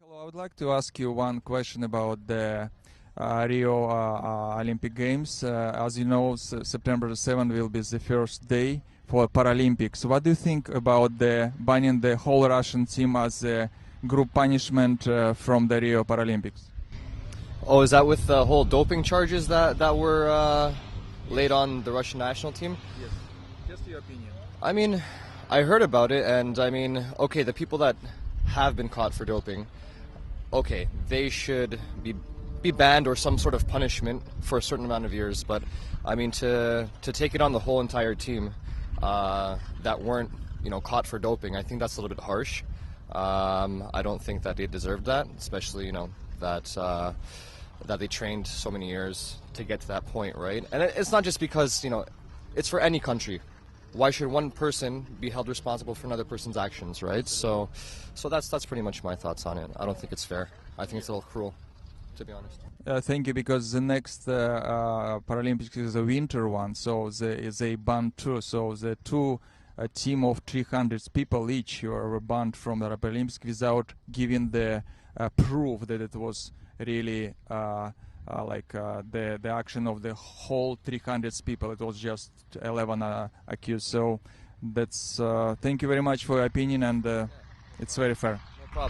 Hello, I would like to ask you one question about the Rio Olympic Games. As you know, September 7th will be the first day for Paralympics. What do you think about the banning the whole Russian team as a group punishment from the Rio Paralympics? Oh, is that with the whole doping charges that were laid on the Russian national team? Yes. Just your opinion. I mean, I heard about it, and I mean, okay, the people that have been caught for doping, okay, they should be banned or some sort of punishment for a certain amount of years. But I mean, to take it on the whole entire team that weren't caught for doping, I think that's a little bit harsh. I don't think that they deserved that, especially that they trained so many years to get to that point, right? And it's not just because it's for any country. Why should one person be held responsible for another person's actions, right? So that's pretty much my thoughts on it. I don't think it's fair. I think it's a little cruel, to be honest. Thank you, because the next Paralympics is a winter one, so they banned two. So the two team of 300 people each were banned from the Paralympics without giving the proof that it was really the action of the whole 300 people. It was just 11 accused. So that's thank you very much for your opinion, and it's very fair.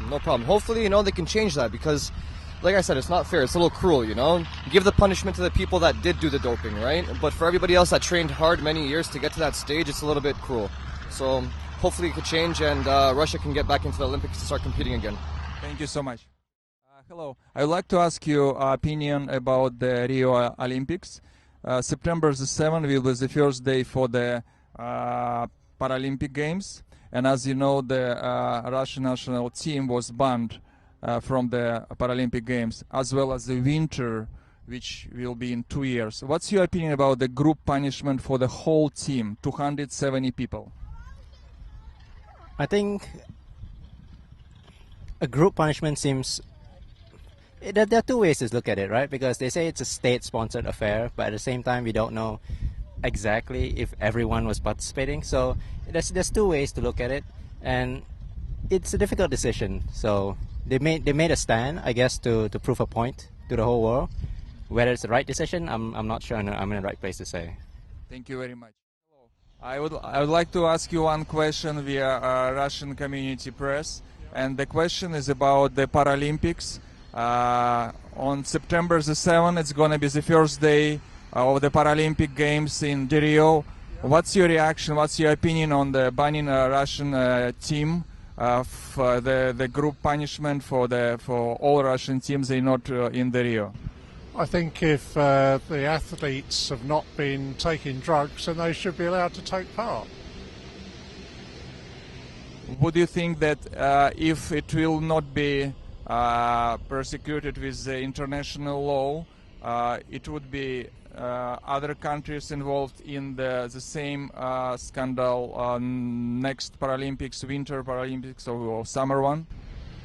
No problem. Hopefully, they can change that, because, like I said, it's not fair. It's a little cruel, Give the punishment to the people that did do the doping, right? But for everybody else that trained hard many years to get to that stage, it's a little bit cruel. So hopefully it could change, and Russia can get back into the Olympics to start competing again. Thank you so much. Hello. I would like to ask you opinion about the Rio Olympics. September the 7th will be the first day for the Paralympic Games. And as you know, the Russian national team was banned from the Paralympic Games, as well as the winter, which will be in 2 years. What's your opinion about the group punishment for the whole team, 270 people? I think a group punishment seems... There are two ways to look at it, right? Because they say it's a state-sponsored affair, but at the same time, we don't know exactly if everyone was participating. So there's two ways to look at it, and it's a difficult decision. So they made a stand, I guess, to prove a point to the whole world. Whether it's the right decision, I'm not sure I'm in the right place to say. Thank you very much. I would like to ask you one question via Russian community press, and the question is about the Paralympics. On September the 7th, it's going to be the first day of the Paralympic Games in Rio. What's your reaction? What's your opinion on the banning Russian team for the group punishment for all Russian teams? They're not in the Rio. I think if the athletes have not been taking drugs, then they should be allowed to take part. Would you think that if it will not be persecuted with the international law, it would be other countries involved in the same scandal next Paralympics, Winter Paralympics, or summer one?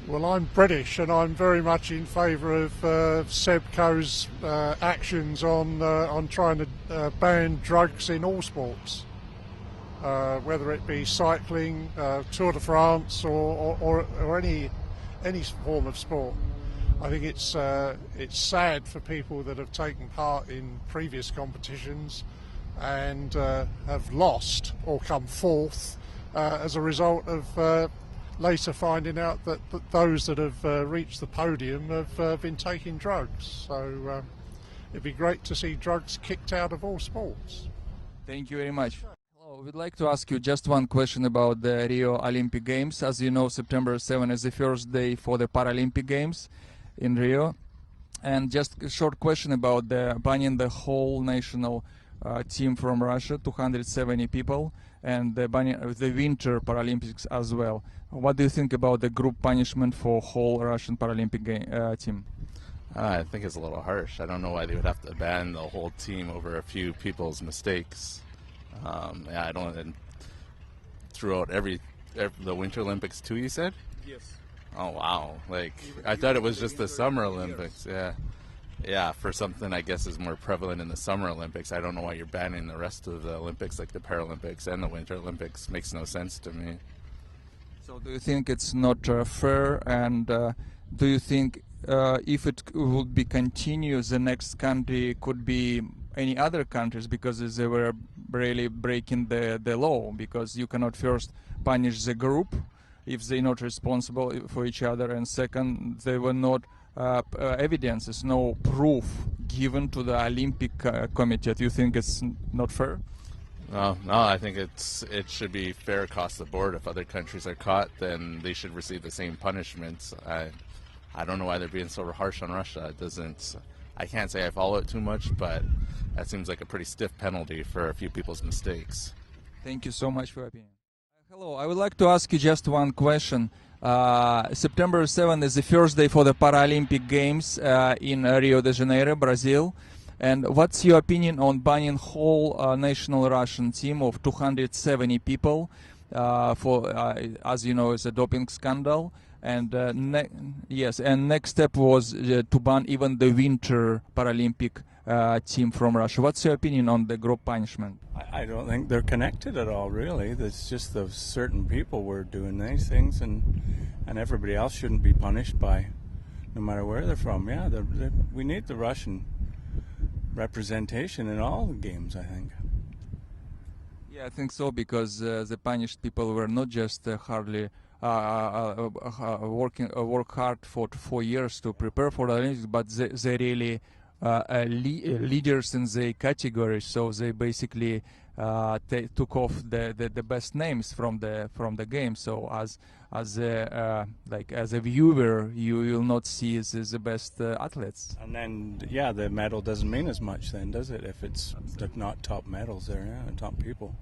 Well, I'm British, and I'm very much in favour of SEBCO's actions on trying to ban drugs in all sports, whether it be cycling, Tour de France, or any form of sport. I think it's sad for people that have taken part in previous competitions and have lost or come fourth as a result of later finding out that those that have reached the podium have been taking drugs. So it'd be great to see drugs kicked out of all sports. Thank you very much. We'd like to ask you just one question about the Rio Olympic Games. As you know, September 7th is the first day for the Paralympic Games in Rio. And just a short question about the banning the whole national team from Russia, 270 people, and the banning the Winter Paralympics as well. What do you think about the group punishment for whole Russian Paralympic team? I think it's a little harsh. I don't know why they would have to ban the whole team over a few people's mistakes. I don't. And throughout the Winter Olympics too, you said? Yes. Oh wow! I thought it was just the Summer Olympics. Yeah. For something I guess is more prevalent in the Summer Olympics. I don't know why you're banning the rest of the Olympics, like the Paralympics and the Winter Olympics. Makes no sense to me. So do you think it's not fair, and do you think if it would be continuous, the next country could be any other countries because they were really breaking the law, because you cannot first punish the group if they're not responsible for each other, and second, there were not evidences, no proof given to the Olympic Committee. Do you think it's not fair? No, I think it should be fair across the board. If other countries are caught, then they should receive the same punishments. I don't know why they're being so harsh on Russia. It doesn't. I can't say I follow it too much, but that seems like a pretty stiff penalty for a few people's mistakes. Thank you so much for your opinion. Hello, I would like to ask you just one question. September 7th is the first day for the Paralympic Games in Rio de Janeiro, Brazil. And what's your opinion on banning whole national Russian team of 270 people for, as you know, it's a doping scandal? And yes, and next step was to ban even the winter Paralympic team from Russia. What's your opinion on the group punishment? I don't think they're connected at all, really. It's just the certain people were doing these things, and everybody else shouldn't be punished by, no matter where they're from. Yeah, we need the Russian representation in all the games, I think. Yeah, I think so, because the punished people were not just hardly work hard for 4 years to prepare for the Olympics, but they really leaders in the category. So they basically took off the best names from the game. So as a viewer, you will not see the best athletes. And then, yeah, the medal doesn't mean as much then, does it? If it's not top medals there, yeah, top people.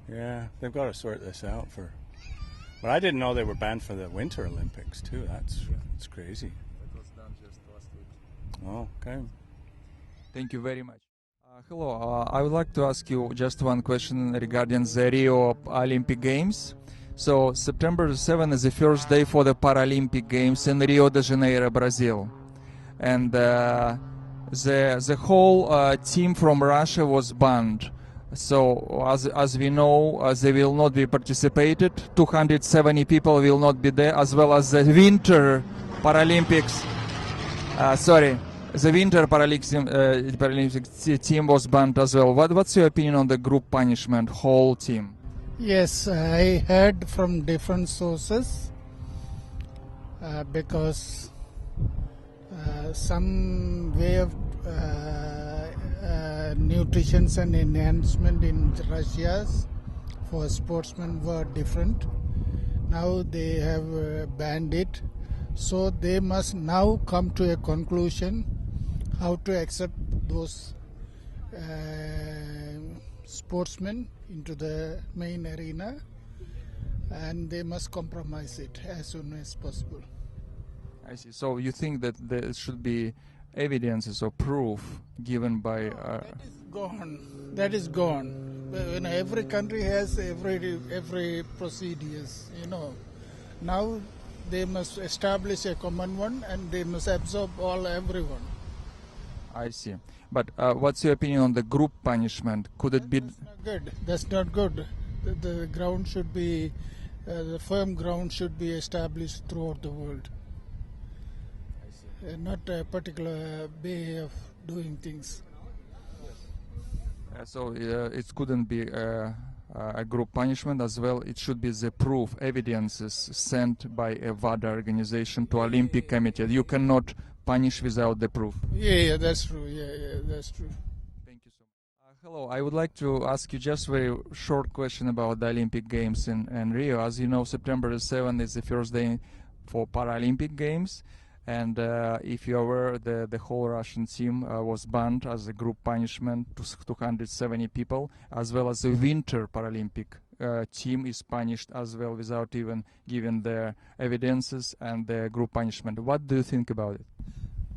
Yeah, they've got to sort this out for. But I didn't know they were banned for the Winter Olympics too. That's crazy. That was done just last week. Oh, okay. Thank you very much. Hello, I would like to ask you just one question regarding the Rio Olympic Games. So September 7th is the first day for the Paralympic Games in Rio de Janeiro, Brazil. And the whole team from Russia was banned. So as we know, they will not be participated. 270 people will not be there, as well as the Winter Paralympics. The Winter Paralympic team was banned as well. What's your opinion on the group punishment, whole team? Yes, I heard from different sources because some way of nutrition and enhancement in Russia for sportsmen were different. Now they have banned it, so they must now come to a conclusion how to accept those sportsmen into the main arena, and they must compromise it as soon as possible. I see. So you think that there should be evidences or proof given by... That is gone. Every country has every procedures, Now they must establish a common one, and they must absorb everyone. I see. But what's your opinion on the group punishment? Could it be... That's not good. The ground should be, the firm ground should be established throughout the world. Not a particular way of doing things. So it couldn't be a group punishment as well. It should be the proof, evidences sent by a WADA organization to Olympic Committee. You cannot punish without the proof. Yeah, that's true. Yeah, that's true. Thank you so much. Hello, I would like to ask you just a very short question about the Olympic Games in Rio. As you know, September 7th is the first day for Paralympic Games. And if you are aware, the whole Russian team was banned as a group punishment to 270 people, as well as the Winter Paralympic team is punished as well without even giving the evidences and the group punishment. What do you think about it?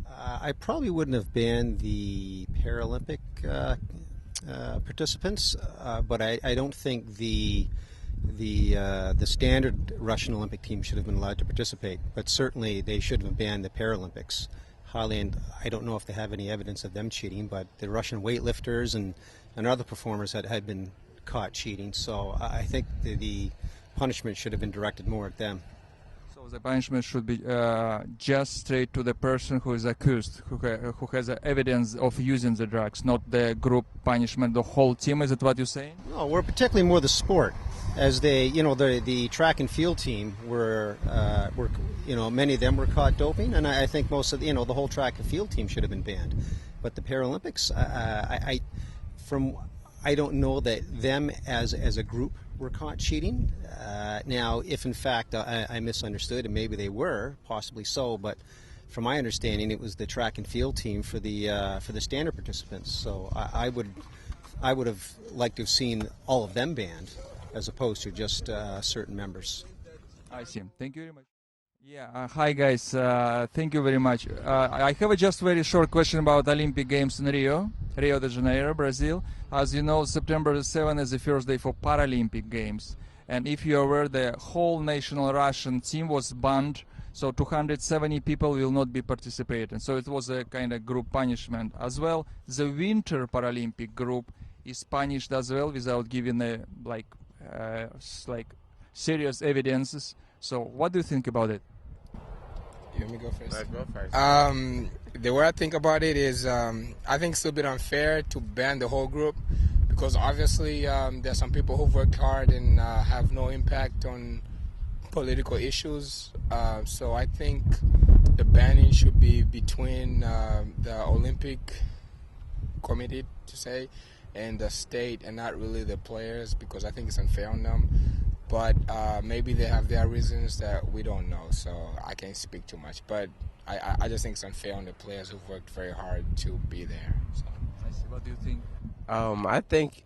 I probably wouldn't have banned the Paralympic participants, but I don't think the standard Russian Olympic team should have been allowed to participate, but certainly they should have banned the Paralympics. And I don't know if they have any evidence of them cheating, but the Russian weightlifters and other performers had been caught cheating, so I think the punishment should have been directed more at them. So So the punishment should be just straight to the person who is accused, who has evidence of using the drugs, not the group punishment, the whole team. Is it what you're saying? No, we're particularly more the sport, as they, the track and field team were many of them were caught doping, and I think most of the whole track and field team should have been banned. But the Paralympics, I don't know that them as a group were caught cheating. Now, if in fact I misunderstood, and maybe they were, possibly so, but from my understanding, it was the track and field team for the standard participants. So I would have liked to have seen all of them banned, as opposed to just certain members. I see. Thank you very much. Yeah, hi guys. Thank you very much. I have a just very short question about Olympic Games in Rio de Janeiro, Brazil. As you know, September 7 is the first day for Paralympic Games. And if you're aware, the whole national Russian team was banned, so 270 people will not be participating. So it was a kind of group punishment as well. The Winter Paralympic group is punished as well without giving serious evidences. So what do you think about it? You want me to go first? Let's go first. The way I think about it is I think it's a little bit unfair to ban the whole group, because obviously there's some people who've worked hard and have no impact on political issues. So I think the banning should be between the Olympic Committee, to say, and the state, and not really the players, because I think it's unfair on them. But maybe they have their reasons that we don't know, so I can't speak too much. But I just think it's unfair on the players who've worked very hard to be there. So. I see. What do you think? I think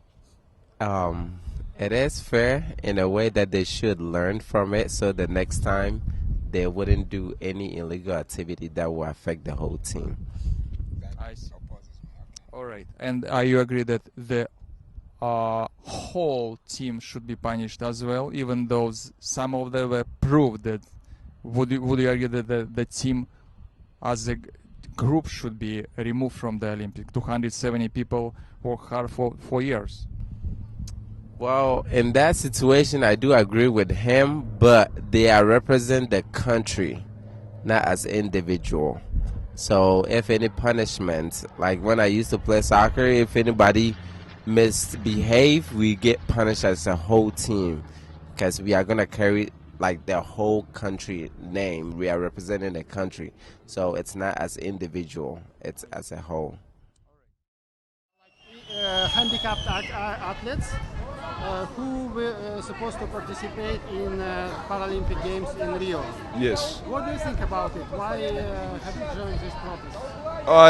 it is fair in a way that they should learn from it, so the next time they wouldn't do any illegal activity that will affect the whole team. I see. All right. And you agree that the whole team should be punished as well, even though some of them were proved that? Would you argue that the team as a group should be removed from the Olympic? 270 people work hard for 4 years. Well, in that situation, I do agree with him, but they are represent the country, not as individual. So if any punishment, like when I used to play soccer, if anybody misbehave, we get punished as a whole team, because we are going to carry like the whole country name. We are representing the country, so it's not as individual, it's as a whole. Handicapped athletes who were supposed to participate in Paralympic Games in Rio. Yes. What do you think about it? Why have you joined this protest?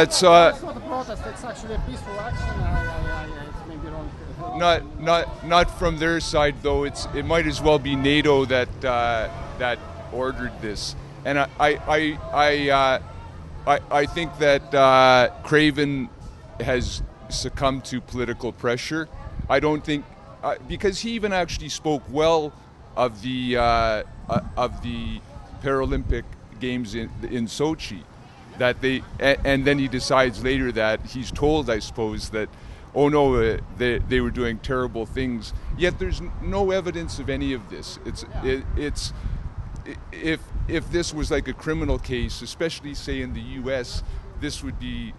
It's not a protest, it's actually a peaceful action. It's maybe wrong. not from their side though. It might as well be NATO that ordered this, and I think that Craven has succumbed to political pressure. I don't think because he even actually spoke well of the Paralympic Games in Sochi, that and then he decides later that he's told, I suppose, that oh no, they were doing terrible things. Yet there's no evidence of any of this. It's if this was like a criminal case, especially say in the U.S., this would be,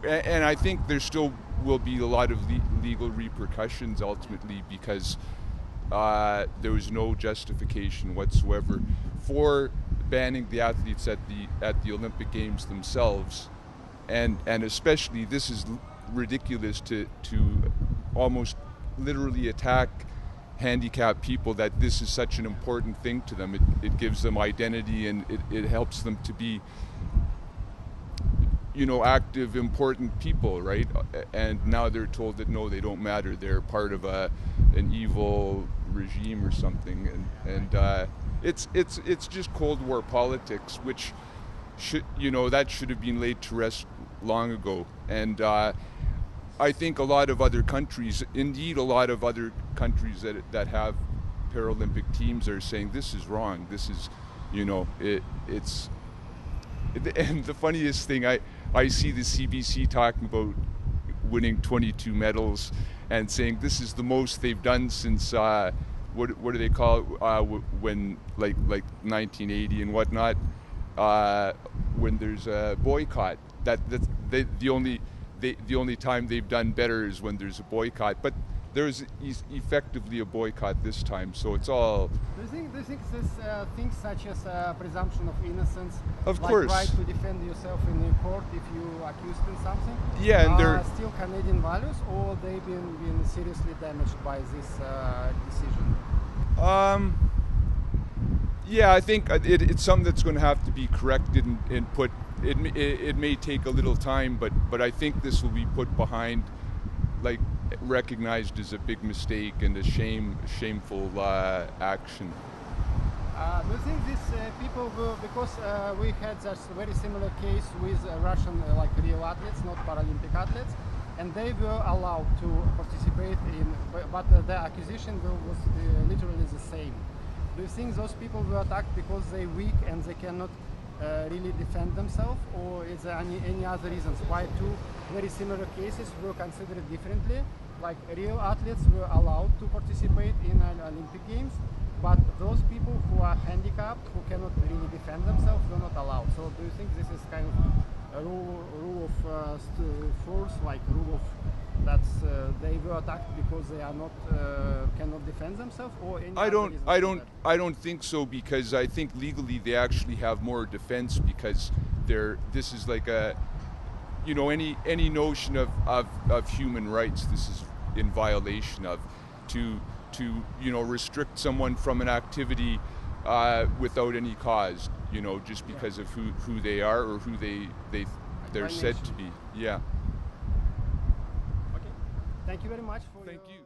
and I think there still will be a lot of legal repercussions ultimately, because there was no justification whatsoever for banning the athletes at the Olympic Games themselves, and especially this is ridiculous to almost literally attack handicapped people, that this is such an important thing to them. It gives them identity, and it helps them to be active, important people, right? And now they're told that no, they don't matter. They're part of an evil regime or something, and it's just Cold War politics, which that should have been laid to rest long ago. And I think a lot of other countries, indeed a lot of other countries that have Paralympic teams, are saying this is wrong. This is, it's. And the funniest thing, I see the CBC talking about winning 22 medals and saying this is the most they've done since what do they call it when like 1980 and whatnot, when there's a boycott. That's the only time they've done better is when there's a boycott. But there's effectively a boycott this time, so it's all. Do you think this things such as presumption of innocence, Of like course. right to defend yourself in the court if you accused in something, Yeah, and are they're still Canadian values, or they've been seriously damaged by this decision? Yeah, I think it's something that's going to have to be corrected and put. It may take a little time, but I think this will be put behind, like recognized as a big mistake and a shameful action. Do you think these people will, because we had a very similar case with Russian like Rio athletes, not Paralympic athletes, and they were allowed to participate in, but the accusation was literally the same. Do you think those people were attacked because they're weak and they cannot really defend themselves, or is there any other reasons why two very similar cases were considered differently? Like real athletes were allowed to participate in Olympic Games, but those people who are handicapped, who cannot really defend themselves, were not allowed. So do you think this is kind of a rule of force, like rule of that's they were attacked because they are not cannot defend themselves, or any I other don't reasons I for don't that? I don't think so, because I think legally they actually have more defense, because this is like a, you know, any notion of human rights, this is in violation of, to you know, restrict someone from an activity without any cause, you know, just because of who they are or who they're said to be. Yeah. Okay. Thank you very much for Thank your you.